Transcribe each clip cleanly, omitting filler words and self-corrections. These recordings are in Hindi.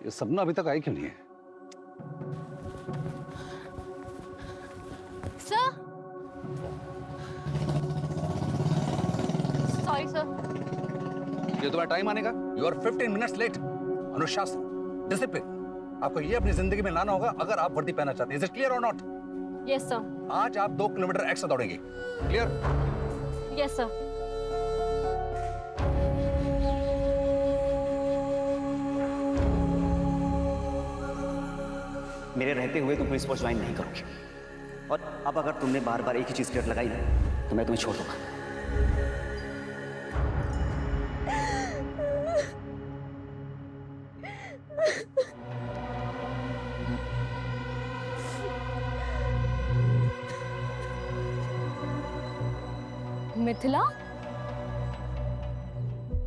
ये सपना अभी तक आई क्यों नहीं है? Sir, sorry sir. ये तुम्हारा टाइम आने का? You are 15 minutes late. अनुशासन, डिसिप्लिन, आपको ये अपनी जिंदगी में लाना होगा अगर आप वर्दी पहनना चाहते हैं। इज इट क्लियर और नॉट? Yes sir. आज आप 2 किलोमीटर एक्स्ट्रा दौड़ेंगे। क्लियर? Yes sir. मेरे रहते हुए तुम पुलिस फोर्स ज्वाइन नहीं करोगे, और अब अगर तुमने बार बार एक ही चीज की रट लगाई ना तो मैं तुम्हें छोड़ दूंगा। मिथिला,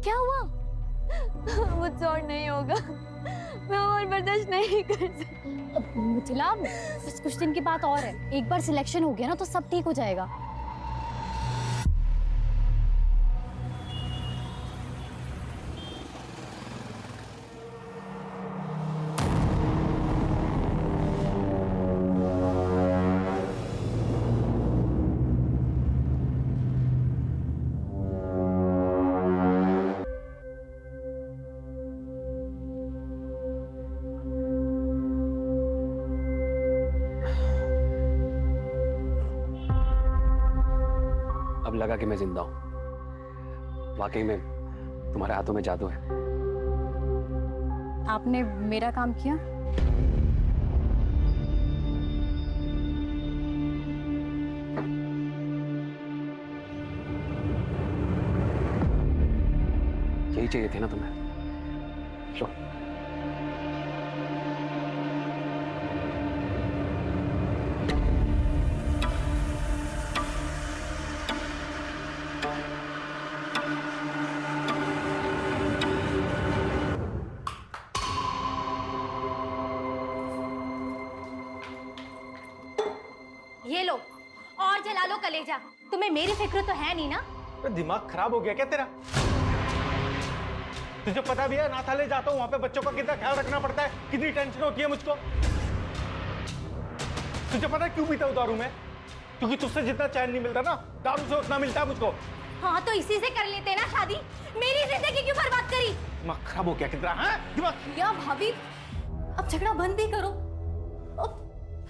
क्या हुआ? मुझसे और नहीं होगा, मैं और बर्दाश्त नहीं कर सकती। मिथिला, बस कुछ दिन की बात और है। एक बार सिलेक्शन हो गया ना तो सब ठीक हो जाएगा। अब लगा कि मैं जिंदा हूं। वाकई में तुम्हारे हाथों में जादू है। आपने मेरा काम किया। यही चाहिए थे ना तुम्हें। लो। ये लो, और जला लो कलेजा। तुम्हें मेरी फिक्र तो है नहीं ना? तो दिमाग खराब हो गया क्या तेरा? तुझे पता भी है नाथालय जाता हूँ, वहां पे बच्चों का कितना ख्याल रखना पड़ता है, कितनी टेंशन होती है मुझको। तुझे पता है क्यों पीता हूँ दारू में? क्योंकि तुझसे जितना चैन नहीं मिलता ना, दारू से उतना मिलता है मुझको। हाँ तो इसी से कर लेते ना शादी। मेरी जिंदगी क्यों बर्बाद करी? दिमाग खराब हो गया कितना? हाँ दिमाग। या भाभी, अब झगड़ा बंद ही करो। अब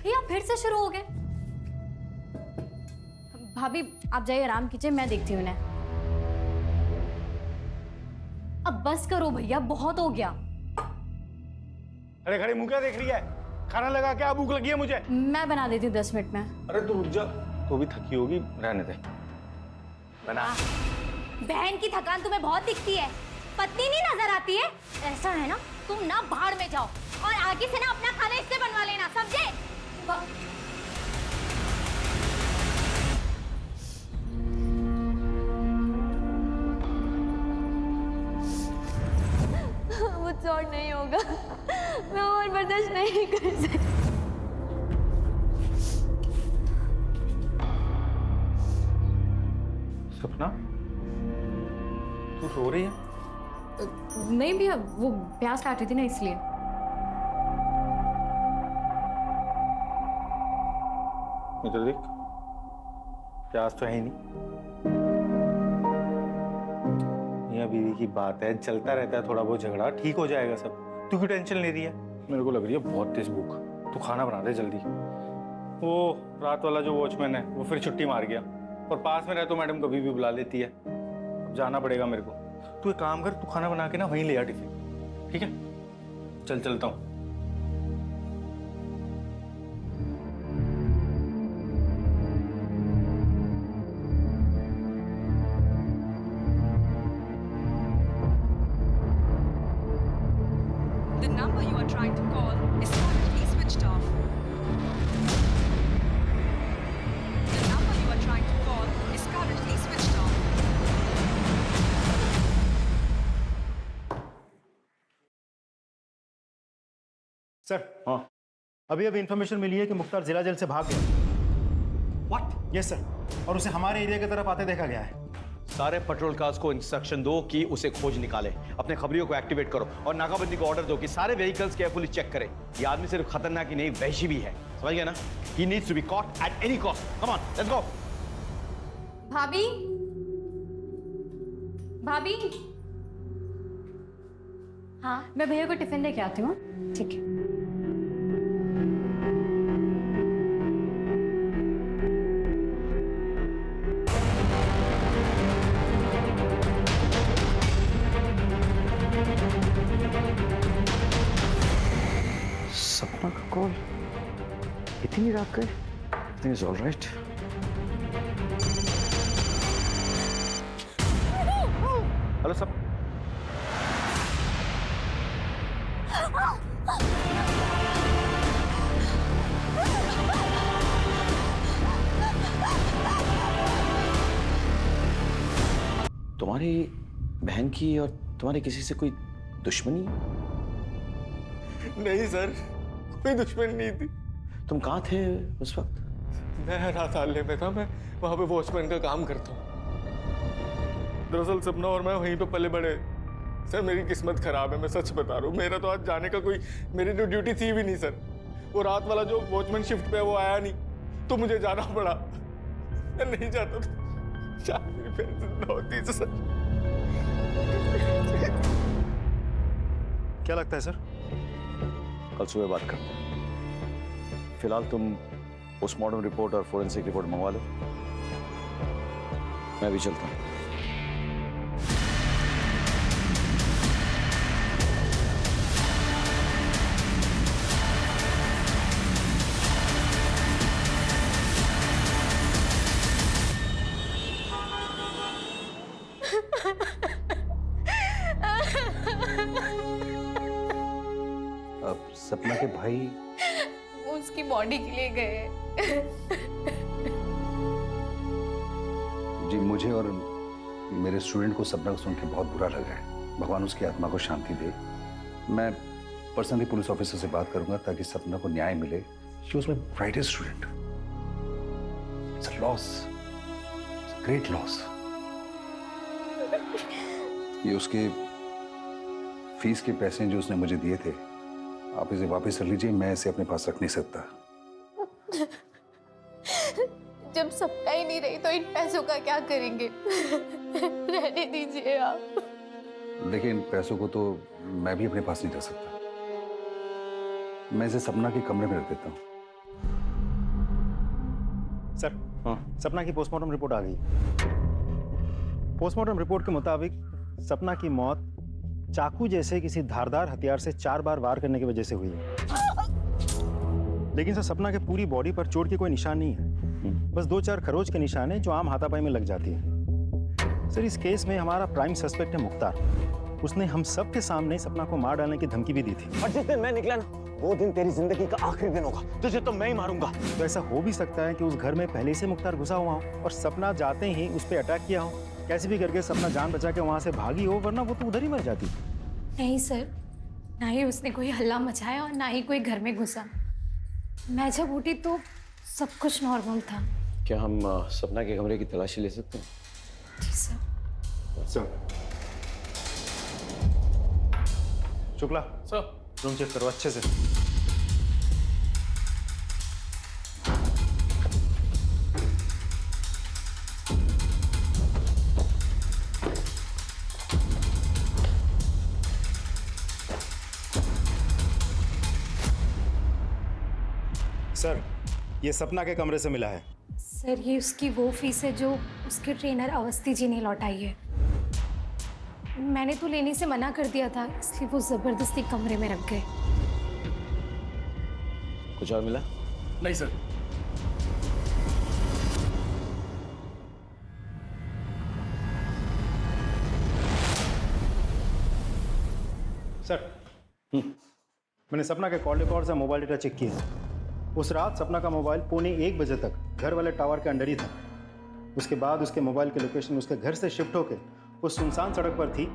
भैया फिर से शुरू हो गए। भाभी आप जाइए, आराम कीजिए, मैं देखती हूँ इन्हें। अब बस करो भैया, बहुत हो गया। अरे खड़े मुंह क्या देख रही है? खाना लगा क्या? भूख लगी है मुझे। मैं बना देती हूँ 10 मिनट में। अरे तू रुक जा, तो भी थकी होगी, रहने दे। बना। बहन की थकान तुम्हें बहुत दिखती है, पत्नी नहीं नजर आती है। ऐसा है ना, तुम ना भाड़ में जाओ और आगे से ना अपना खाना इससे बनवा लेना, समझे? मुझसे और नहीं होगा, मैं और बर्दाश्त नहीं कर सकती। सपना, तू रो रही है? नहीं भैया, वो प्याज काट रही थी ना इसलिए। इधर देख, प्याज तो है ही नहीं। मियां बीवी की बात है, चलता रहता है थोड़ा बहुत झगड़ा, ठीक हो जाएगा सब। तू क्यों टेंशन ले रही है? मेरे को लग रही है बहुत तेज भूख। तू खाना बना दे जल्दी। वो रात वाला जो वॉचमैन है वो फिर छुट्टी मार गया, और पास में रहे तो मैडम कभी भी बुला लेती है। अब जाना पड़ेगा मेरे को। तू एक काम कर, तू खाना बना के ना वहीं ले आ टिफिन, ठीक है? चल चलता हूँ। The number you are trying to call is currently switched off. The number you are trying to call is currently switched off. Sir, हाँ, अभी इंफॉर्मेशन मिली है कि मुख्तार जिला जेल से भाग गया। व्हाट? यस सर, और उसे हमारे एरिया की तरफ आते देखा गया है। सारे पेट्रोल कार्स को इंस्ट्रक्शन दो कि उसे खोज निकाले, अपने खबरियों को एक्टिवेट करो और नाकाबंदी को ऑर्डर दो कि सारे व्हीकल्स केयरफुली चेक करें। ये आदमी सिर्फ खतरनाक ही नहीं, वहशी भी है, समझ गए ना? He needs to be caught at any cost. Come on, let's go. भाभी, भाभी, हाँ मैं भैया को टिफिन लेके आती हूँ। ठीक है। सपना का कॉल इतनी रात का? Everything is all right. Hello सब। तुम्हारी बहन की और तुम्हारी किसी से कोई दुश्मनी? नहीं सर, कोई दुश्मनी नहीं थी। तुम कहाँ थे उस वक्त? मैं रात हाले में था, मैं वहां पे वॉचमैन का काम करता हूँ। दरअसल सपना और मैं वहीं पे पले बड़े। सर मेरी किस्मत खराब है, मैं सच बता रहा हूँ। मेरा तो आज जाने का कोई, मेरी तो ड्यूटी थी भी नहीं सर। वो रात वाला जो वॉचमैन शिफ्ट पे है वो आया नहीं, तो मुझे जाना पड़ा। मैं नहीं जाता तो शायद मेरी बहन जिंदा होती है सर। क्या लगता है सर? कल सुबह बात करते हैं। फिलहाल तुम पोस्टमार्टम रिपोर्ट और फोरेंसिक रिपोर्ट मंगवा लो, मैं भी चलता हूँ। अब सपना के भाई उसकी बॉडी के लिए गए। जी, मुझे और मेरे स्टूडेंट को सपना को सुन के बहुत बुरा लगा है। भगवान उसकी आत्मा को शांति दे। मैं पर्सनली पुलिस ऑफिसर से बात करूंगा ताकि सपना को न्याय मिले। She was my brightest student. It's a loss, it's a great loss. ये उसके फीस के पैसे जो उसने मुझे दिए थे, आप इसे वापस कर लीजिए। मैं इसे अपने पास रख नहीं सकता। जब सपना ही नहीं रही तो इन पैसों का क्या करेंगे? रहने दीजिए आप। देखिए, इन पैसों को तो मैं भी अपने पास नहीं रख सकता। मैं इसे सपना के कमरे में रख देता हूँ। सर, सपना की पोस्टमार्टम रिपोर्ट आ गई। पोस्टमार्टम रिपोर्ट के मुताबिक सपना की मौत चाकू जैसे किसी धारदार हथियार से 4 बार वार करने की वजह से हुई है। लेकिन सर, सपना के पूरी बॉडी पर चोट के कोई निशान नहीं है। बस 2-4 खरोच के निशान है जो आम हाथापाई में लग जाती है। सर, इस केस में हमारा प्राइम सस्पेक्ट है मुख्तार। उसने हम सब के सामने सपना को मार डालने की धमकी भी दी थी। और जिस दिन मैं निकला ना, वो दिन तेरी जिंदगी का आखिरी दिन होगा। तुझे तो मैं ही मारूंगा। तो ऐसा हो भी सकता है कि उस घर में पहले से मुख्तार घुसा हुआ हो और सपना जाते ही उस पर अटैक किया हो। कैसे भी करके सपना जान बचा के वहां से भागी हो, वरना वो तो उधर ही मर जाती। नहीं सर, ना ही उसने कोई हल्ला मचाया और ना ही कोई घर में घुसा। मैं जब उठी तो सब कुछ नॉर्मल था। क्या हम सपना के कमरे की तलाशी ले सकते हैं? जी sir. Sir, Shukla sir, room check करो अच्छे से। सर, ये सपना के कमरे से मिला है। सर, ये उसकी वो फीस है जो उसके ट्रेनर अवस्थी जी ने लौटाई है। मैंने तो लेने से मना कर दिया था, इसलिए वो जबरदस्ती कमरे में रख गए। कुछ और मिला? नहीं सर। सर, मैंने सपना के कॉल रिकॉर्ड्स और मोबाइल डेटा चेक किए। उस रात सपना का मोबाइल 1:15 बजे तक घर वाले टावर के अंडर ही था। उसके बाद उसके मोबाइल की लोकेशन उसके घर से शिफ्ट होकर उस सुनसान सड़क पर थी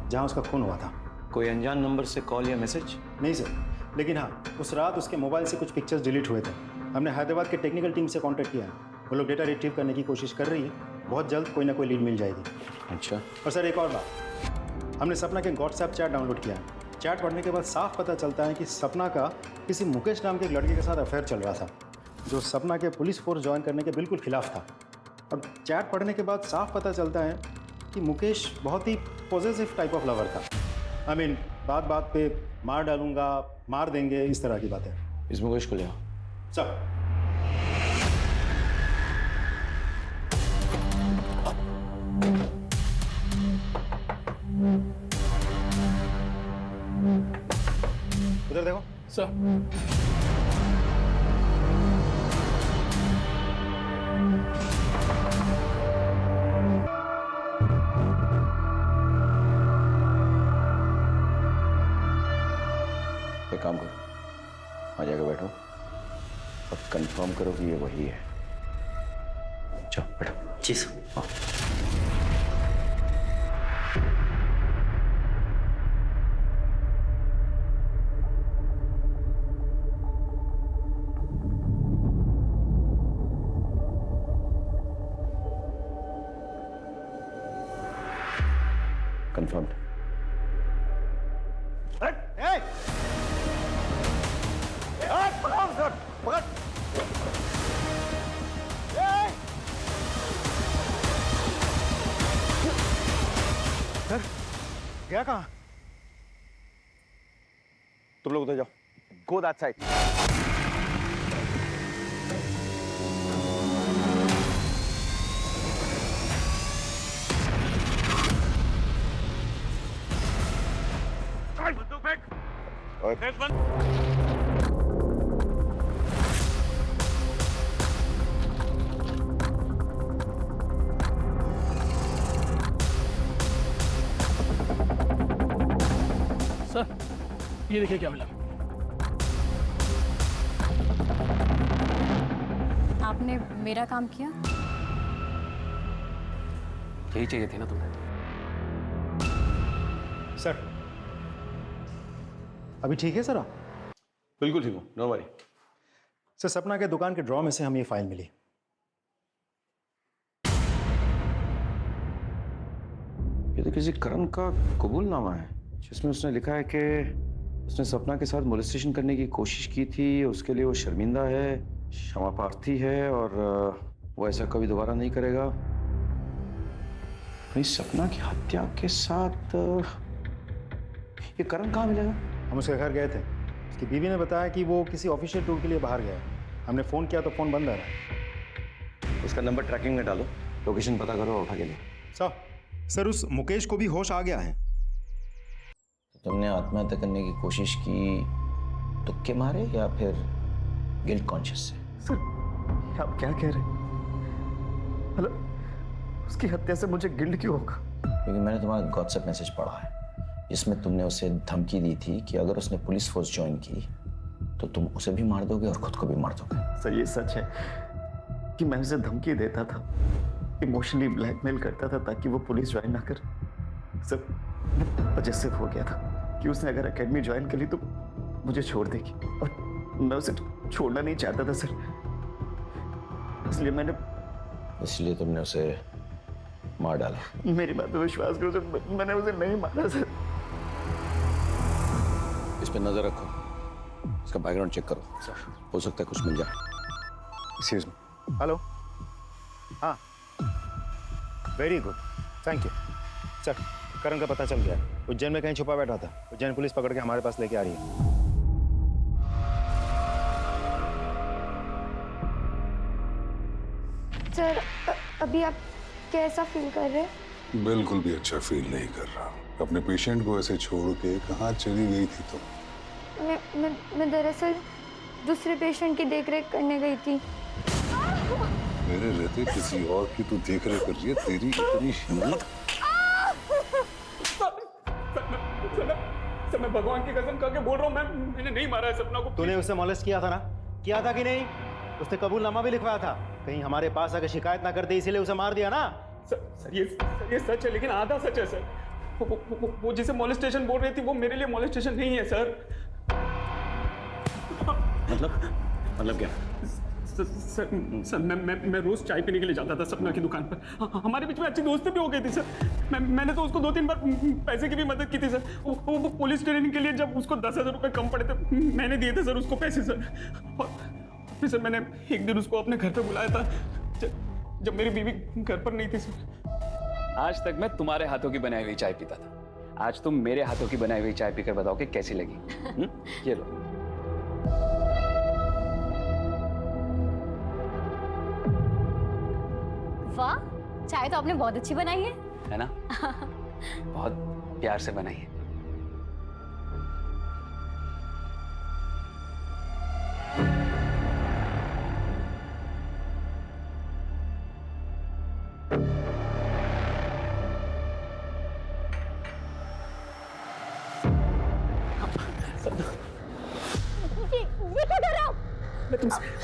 जहां उसका खून हुआ था। कोई अनजान नंबर से कॉल या मैसेज? नहीं सर, लेकिन हाँ, उस रात उसके मोबाइल से कुछ पिक्चर्स डिलीट हुए थे। हमने हैदराबाद के टेक्निकल टीम से कांटेक्ट किया है। वो लोग डेटा रिट्रीव करने की कोशिश कर रही है। बहुत जल्द कोई ना कोई लीड मिल जाएगी। अच्छा, और सर एक और बात, हमने सपना के व्हाट्सएप चैट डाउनलोड किया है। चैट पढ़ने के बाद साफ पता चलता है कि सपना का किसी मुकेश नाम के एक लड़के के साथ अफेयर चल रहा था, जो सपना के पुलिस फोर्स ज्वाइन करने के बिल्कुल खिलाफ था। अब चैट पढ़ने के बाद साफ पता चलता है कि मुकेश बहुत ही पॉजिटिव टाइप ऑफ लवर था। आई मीन बात बात पे मार डालूंगा, मार देंगे, इस तरह की बातें। इस मुकेश को ले आओ। सर उधर देखो। एक काम करो, आ जाकर बैठो और कंफर्म करो कि ये वही है। चलो बैठो। जी सर। कंफर्म। गया कहाँ? तुम लोग उधर जाओ। Go that side. सर ये देखिए क्या मिला। आपने मेरा काम किया। यही चाहिए थी ना तुम्हें। सर अभी ठीक है सर आप? बिल्कुल ठीक हूँ, नो वरी। सर सपना के दुकान के ड्रॉ में से हमें ये फाइल मिली। ये तो किसी करण का कबूलनामा है, जिसमें उसने लिखा है कि उसने सपना के साथ मोलेस्टेशन करने की कोशिश की थी, उसके लिए वो शर्मिंदा है, क्षमा प्रार्थी है और वो ऐसा कभी दोबारा नहीं करेगा। भाई सपना की हत्या के साथ ये करण कहाँ मिलेगा? हम उसके घर गए थे, उसकी बीवी ने बताया कि वो किसी ऑफिशियल टूर के लिए बाहर गया है। हमने फ़ोन किया तो फ़ोन बंद आ रहा है। उसका नंबर ट्रैकिंग में डालो, लोकेशन पता करो और उठा के ले। सर उस मुकेश को भी होश आ गया है। तुमने आत्महत्या करने की कोशिश की तुक्के मारे या फिर गिल्ट कॉन्शियस से? सर आप क्या कह रहे हैं? मतलब उसकी हत्या से मुझे गिल्ट क्यों होगा? क्योंकि मैंने तुम्हारा व्हाट्सएप मैसेज पढ़ा है, जिसमें तुमने उसे धमकी दी थी कि अगर उसने पुलिस फोर्स ज्वाइन की तो तुम उसे भी मार दोगे और खुद को भी मार दोगे। सर ये सच है कि मैं उसे धमकी देता था, इमोशनली ब्लैकमेल करता था ताकि वो पुलिस ज्वाइन ना कर। सर मैं पजेसिव हो गया था कि उसने अगर एकेडमी ज्वाइन कर ली तो मुझे छोड़ देगी, और मैं उसे छोड़ना नहीं चाहता था सर, इसलिए तुमने उसे मार डाला। मेरी बात पे विश्वास करो सर, मैंने उसे नहीं मारा सर। इस पे नजर रखो, इसका बैकग्राउंड चेक करो, हो सकता है कुछ मिल जाए। Excuse me. हेलो। हाँ very good, thank you. Sir Karan का पता चल गया, उज्जैन में कहीं छुपा बैठा था, उज्जैन पुलिस पकड़ के हमारे पास लेके आ रही है। सर अभी आप कैसा फील कर रहे हैं? बिल्कुल भी अच्छा फील नहीं कर रहा। अपने पेशेंट को ऐसे छोड़ के कहाँ चली गई थी तुम? मैं दरअसल दूसरे पेशेंट की देखरेख करने गई थी। मेरे रहते किसी और की तू देखरेख कर रही है? तेरी इतनी हिम्मत! सर मैं भगवान की कसम खा के बोल रहा हूँ, मैंने नहीं मारा है सपना को। तूने उसे मॉलेस्ट किया था ना? किया था कि नहीं? उसने कबूलनामा भी लिखवाया था, कहीं हमारे पास आकर शिकायत ना कर दे इसीलिए उसे मार दिया ना? सर ये सच है, लेकिन आधा सच है सर। वो जिसे मॉलेस्टेशन बोल रही थी वो मेरे लिए मॉलेस्टेशन नहीं है सर। मतलब क्या? सर मैं रोज चाय पीने के लिए जाता था सपना की दुकान पर। हमारे बीच में अच्छी दोस्ती भी हो गई थी सर। मैंने तो उसको 2-3 बार पैसे की भी मदद की थी सर। वो पुलिस ट्रेनिंग के लिए जब उसको 10,000 रुपये कम पड़े थे, मैंने दिए थे सर उसको पैसे सर। और फिर सर मैंने एक दिन उसको अपने घर पर बुलाया था जब मेरी बीवी घर पर नहीं थी सर। आज तक मैं तुम्हारे हाथों की बनाई हुई चाय पीता था, आज तुम मेरे हाथों की बनाई हुई चाय पीकर बताओ कि कैसी लगी। ये लो। वाह, चाय तो आपने बहुत अच्छी बनाई है ना? बहुत प्यार से बनाई है।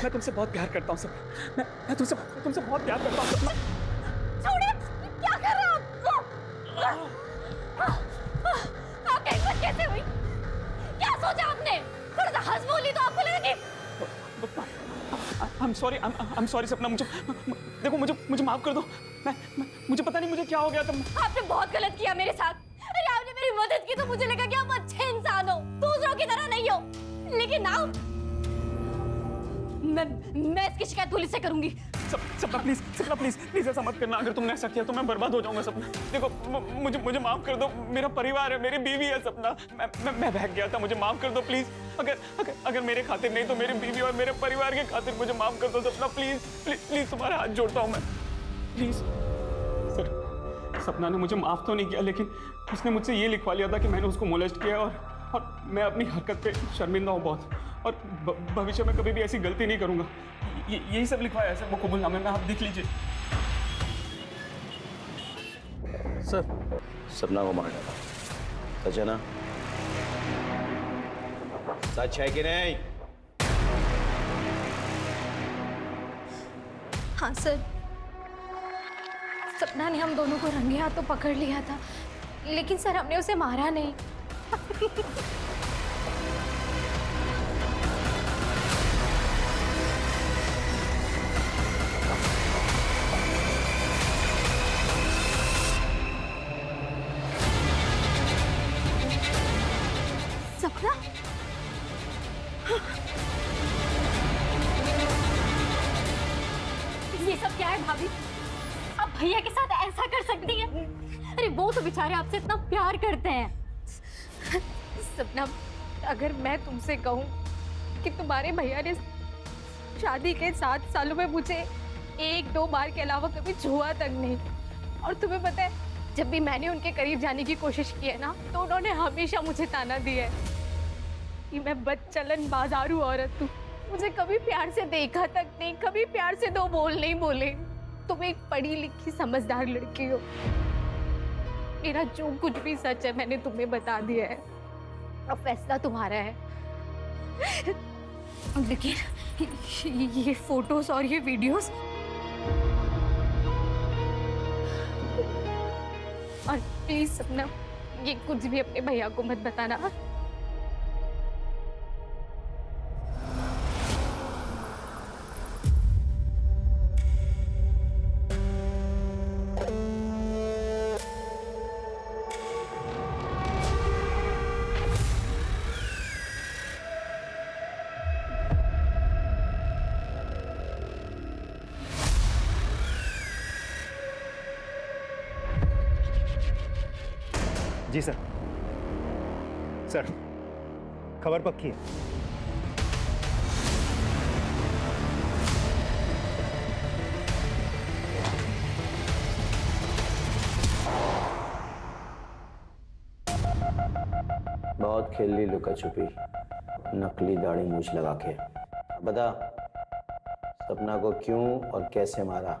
मैं तुमसे बहुत प्यार करता हूँ सर। मैं तुमसे बहुत प्यार करता हूँ सर। छोड़िए, क्या कर रहे हो आपकी हिम्मत कैसे हुई? क्या सोचा आपने? थोड़ा सा हंस बोली तो आपको लगा कि I'm sorry सपना। मुझे माफ कर दो। मुझे पता नहीं मुझे क्या हो गया था। आपने बहुत गलत किया मेरे साथ। अरे आपने मेरी मदद की तो मुझे लगा कि आप अच्छे इंसान हो, दूसरों की तरह नहीं हो। लेकिन now मैं इसकी शिकायत पुलिस से करूंगी। सपना प्लीज ऐसा मत करना। अगर तुमने ऐसा किया तो मैं बर्बाद हो जाऊंगा सपना। देखो मुझे माफ कर दो। मेरा परिवार है, मेरी बीवी है सपना। मैं बहक गया था, मुझे माफ कर दो प्लीज। अगर मेरे खातिर नहीं तो मेरी बीवी और मेरे परिवार के खातिर मुझे माफ कर दो सपना। प्लीज तुम्हारे हाथ जोड़ता हूँ मैं, प्लीज। सर सपना ने मुझे माफ तो नहीं किया, लेकिन उसने मुझसे ये लिखवा लिया था कि मैंने उसको मोलेस्ट किया और मैं अपनी हरकत पे शर्मिंदा हूँ बहुत, और भविष्य में कभी भी ऐसी गलती नहीं करूंगा। यही सब लिखवाया है सर वो कबूलनामे में, आप देख लीजिए। सर सपना को मार डाला, सच है ना? सच है कि नहीं? हाँ सर, सपना ने हम दोनों को रंगे हाथों पकड़ लिया था, लेकिन सर हमने उसे मारा नहीं। सपना, ये सब क्या है भाभी? आप भैया के साथ ऐसा कर सकती हैं? अरे वो तो बेचारे आपसे इतना प्यार करते हैं। सपना, अगर मैं तुमसे कहूँ कि तुम्हारे भैया ने शादी के 7 सालों में मुझे 1-2 बार के अलावा कभी छुआ तक नहीं, और तुम्हें पता है जब भी मैंने उनके करीब जाने की कोशिश की है ना, तो उन्होंने हमेशा मुझे ताना दिया है कि मैं बदचलन बाजारू औरत हूँ, मुझे कभी प्यार से देखा तक नहीं, कभी प्यार से 2 बोल नहीं बोले। तुम एक पढ़ी लिखी समझदार लड़की हो, मेरा जो कुछ भी सच है मैंने तुम्हें बता दिया है, अब फैसला तुम्हारा है। लेकिन ये फोटोज और ये वीडियोस, और प्लीज सपना ये कुछ भी अपने भैया को मत बताना। जी सर। सर खबर पक्की है। बहुत खेल ली लुका छुपी, नकली दाढ़ी मूछ लगा के। बता सपना को क्यों और कैसे मारा?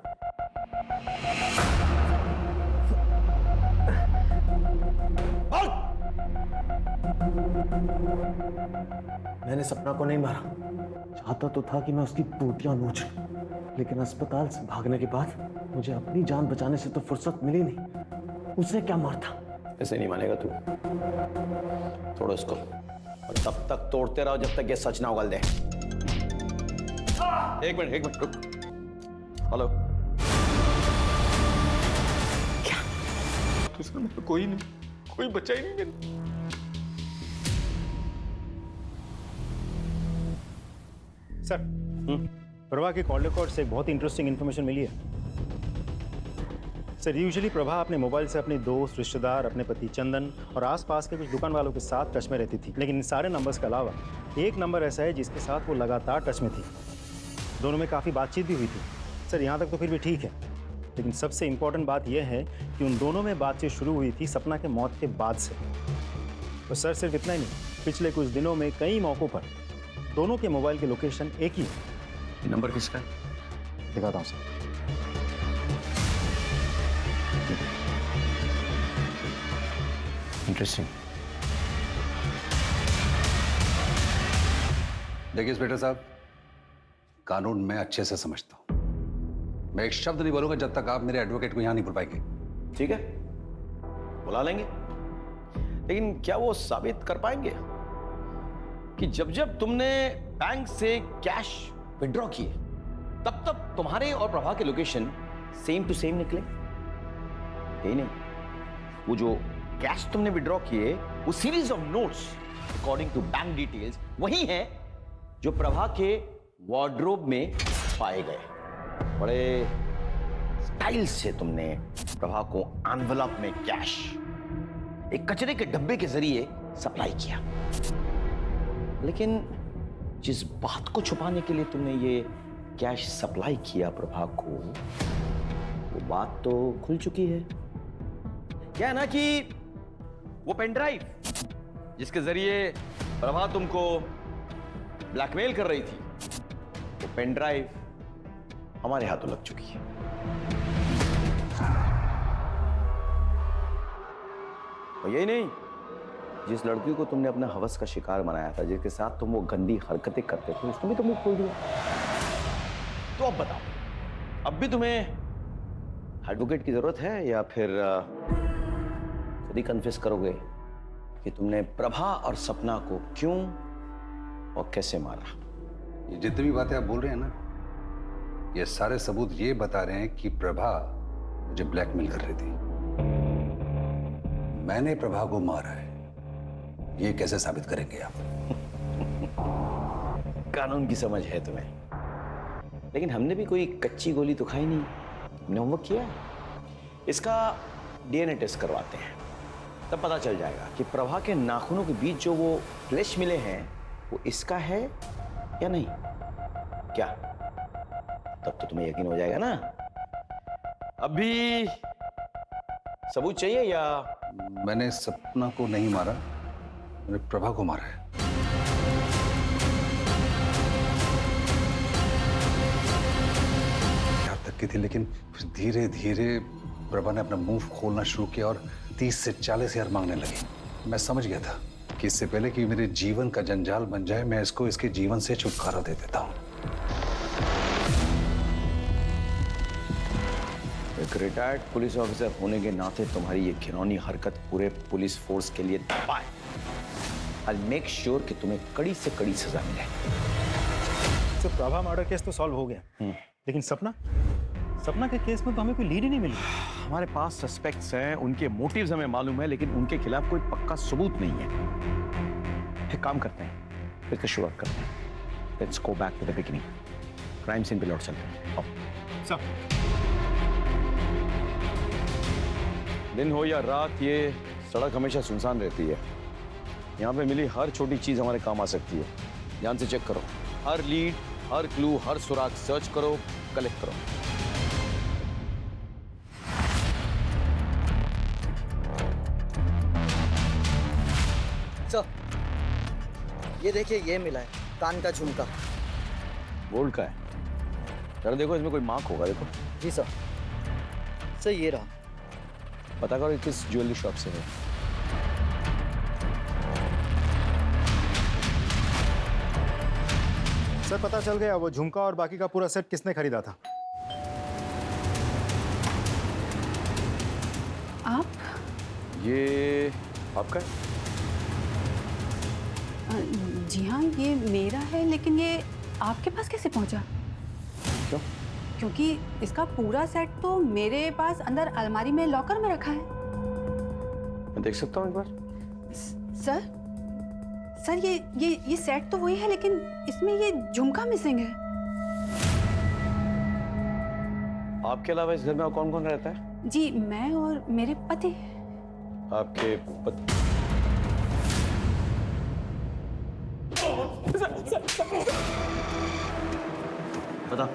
मैंने सपना को नहीं मारा, चाहता तो था कि मैं उसकी बूटियां नोच लूं, लेकिन अस्पताल से भागने के बाद मुझे अपनी जान बचाने से तो फुर्सत मिली नहीं। उसे क्या मारता? ऐसे नहीं मानेगा तू। तोड़ो इसको, और तब तक तोड़ते रहो जब तक ये सच ना उगल दे। एक मिनट रुक। हेलो। क्या? तो सर मेरा कोई नहीं, कोई बच्चा ही नहीं मेरा। सर, प्रभा के कॉल रिकॉर्ड से एक बहुत इंटरेस्टिंग इन्फॉर्मेशन मिली है। सर, यूजुअली प्रभा अपने मोबाइल से अपने दोस्त, रिश्तेदार, अपने पति चंदन और आसपास के कुछ दुकान वालों के साथ टच में रहती थी, लेकिन इन सारे नंबर्स के अलावा एक नंबर ऐसा है जिसके साथ वो लगातार टच में थी। दोनों में काफ़ी बातचीत भी हुई थी। सर, यहाँ तक तो फिर भी ठीक है, लेकिन सबसे इम्पोर्टेंट बात यह है कि उन दोनों में बातचीत शुरू हुई थी सपना के मौत के बाद से। तो सर, सिर्फ इतना ही नहीं, पिछले कुछ दिनों में कई मौक़ों पर दोनों के मोबाइल की लोकेशन एक ही है। ये नंबर किसका है? दिखाता हूँ सर। इंटरेस्टिंग। देखिए इंस्पेक्टर साहब, कानून मैं अच्छे से समझता हूं। मैं एक शब्द नहीं बोलूंगा जब तक आप मेरे एडवोकेट को यहां नहीं बुलवाएंगे। ठीक है, बुला लेंगे, लेकिन क्या वो साबित कर पाएंगे कि जब जब तुमने बैंक से कैश विड्रॉ किए तब तब तुम्हारे और प्रभा के लोकेशन सेम टू सेम निकले? यही नहीं, वो जो कैश तुमने विड्रॉ किए वो series of notes according to bank details वही है जो प्रभा के वार्डरोब में पाए गए। बड़े स्टाइल से तुमने प्रभा को एनवेलप में कैश एक कचरे के डब्बे के जरिए सप्लाई किया, लेकिन जिस बात को छुपाने के लिए तुमने ये कैश सप्लाई किया प्रभा को, वो बात तो खुल चुकी है। क्या है ना कि वो पेन ड्राइव जिसके जरिए प्रभा तुमको ब्लैकमेल कर रही थी, वो पेन ड्राइव हमारे हाथों लग चुकी है। और यही नहीं, जिस लड़की को तुमने अपने हवस का शिकार बनाया था, जिसके साथ तुम वो गंदी हरकतें करते थे, उसने भी तो मुंह खोल दिया। तो अब बताओ, अब भी तुम्हें एडवोकेट की जरूरत है या फिर खुद ही कन्फेस करोगे कि तुमने प्रभा और सपना को क्यों और कैसे मारा? ये जितनी भी बातें आप बोल रहे हैं ना, ये सारे सबूत ये बता रहे हैं कि प्रभा मुझे ब्लैकमेल कर रही थी। मैंने प्रभा को मारा है, ये कैसे साबित करेंगे आप? कानून की समझ है तुम्हें, लेकिन हमने भी कोई कच्ची गोली तो खाई नहीं। हमने होमवर्क किया है। इसका डीएनए टेस्ट करवाते हैं, तब पता चल जाएगा कि प्रभा के नाखूनों के बीच जो वो फ्लैश मिले हैं वो इसका है या नहीं। क्या तब तो तुम्हें यकीन हो जाएगा ना? अभी सबूत चाहिए या? मैंने सपना को नहीं मारा, मैंने प्रभा को मारा है। यहाँ तक की थी, लेकिन फिर धीरे धीरे प्रभा ने अपना मुंह खोलना शुरू किया और 30 से 40 हजार मांगने लगी। मैं समझ गया था कि इससे पहले कि मेरे जीवन का जंजाल बन जाए, मैं इसको इसके जीवन से छुटकारा दे देता हूँ। एक रिटायर्ड पुलिस ऑफिसर होने के नाते तुम्हारी ये घिनौनी हरकत पूरे पुलिस फोर्स के लिए धब्बा है। I'll make sure कि तुम्हें कड़ी से कड़ी सजा मिले। तो प्रभा मर्डर केस तो सॉल्व हो गया, लेकिन सपना के केस में तो हमें कोई लीड ही नहीं मिली। हमारे पास सस्पेक्ट्स हैं, उनके मोटिव्स हमें मालूम है, लेकिन उनके खिलाफ कोई पक्का सबूत नहीं है। एक काम करते हैं, फिर से शुरुआत करते हैं। Let's go back to the beginning. Crime scene पे लौट चलते हैं। आओ। दिन हो या रात, ये सड़क हमेशा सुनसान रहती है। यहाँ पे मिली हर छोटी चीज हमारे काम आ सकती है। ध्यान से चेक करो, हर लीड, हर क्लू, हर सुराग सर्च करो, कलेक्ट करो। सर, ये देखिए, ये मिला है कान का झुमका। गोल्ड का है? जरा देखो, इसमें कोई मार्क होगा। देखो। जी सर। सर, ये रहा। पता करो किस ज्वेलरी शॉप से है। सर, पता चल गया वो झुमका और बाकी का पूरा सेट किसने खरीदा था। आप? ये आपका है? जी हाँ, ये मेरा है, लेकिन ये आपके पास कैसे पहुंचा? क्यों? क्योंकि इसका पूरा सेट तो मेरे पास अंदर अलमारी में लॉकर में रखा है। मैं देख सकता हूँ एक बार? सर ये सेट तो वही है, लेकिन इसमें ये झुमका मिसिंग है। आपके अलावा इस घर में और कौन कौन रहता है? जी, मैं और मेरे पति। आपके पति? बता,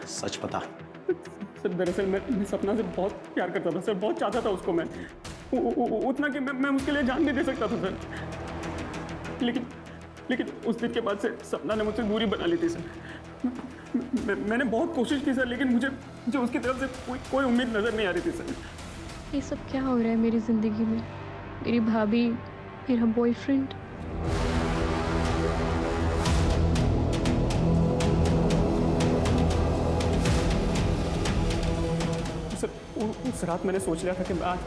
सच बता। सर दरअसल मैं सपना से बहुत प्यार करता था सर, बहुत चाहता था उसको मैं, उतना कि मैं उसके लिए जान नहीं दे सकता था सर। लेकिन उस दिन के बाद से सपना ने मुझसे दूरी बना ली थी सर। मैंने बहुत कोशिश की सर, लेकिन मुझे उसकी तरफ से कोई उम्मीद नजर नहीं आ रही थी सर। ये सब क्या हो रहा है मेरी जिंदगी में? मेरी भाभी, मेरा बॉयफ्रेंड। सर उस रात मैंने सोच लिया था कि मैं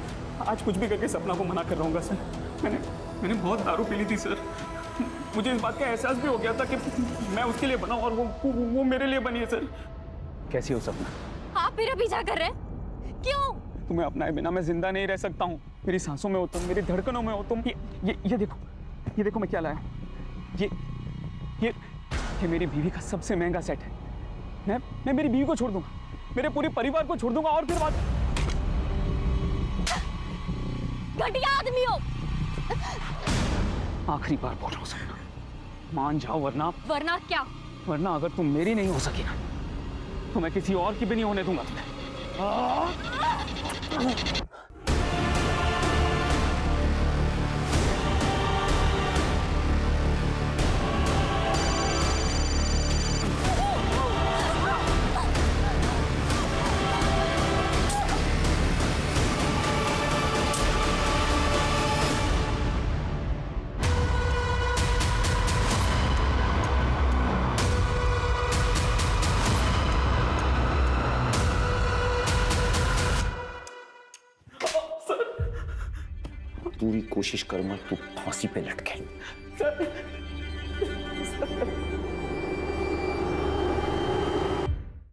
आज कुछ भी करके सपना को मना कर रहूंगा सर। मैंने बहुत दारू पी ली थी सर। मुझे इस बात का एहसास भी हो गया था कि मैं उसके लिए बना और वो मेरे लिए बनी है सर। कैसी हो सपना? आप मेरा पीछा कर रहे हैं? क्यों? तुम्हें अपनाए बिना मैं जिंदा नहीं रह सकता हूँ। मेरी सांसों में हो तुम, मेरी धड़कनों में हो तुम। ये देखो मैं क्या लाया। ये मेरी बीवी का सबसे महंगा सेट है। मैं मेरी बीवी को छोड़ दूंगा, मेरे पूरे परिवार को छोड़ दूंगा और फिर बात। घटिया आदमी हो। आखिरी बार बोल रहा हूँ सपना, मान जाओ वरना क्या? वरना अगर तुम मेरी नहीं हो सकी ना, तो मैं किसी और की भी नहीं होने दूंगा तुम्हें। पूरी कोशिश करूंगा तू फांसी पे लटके। सर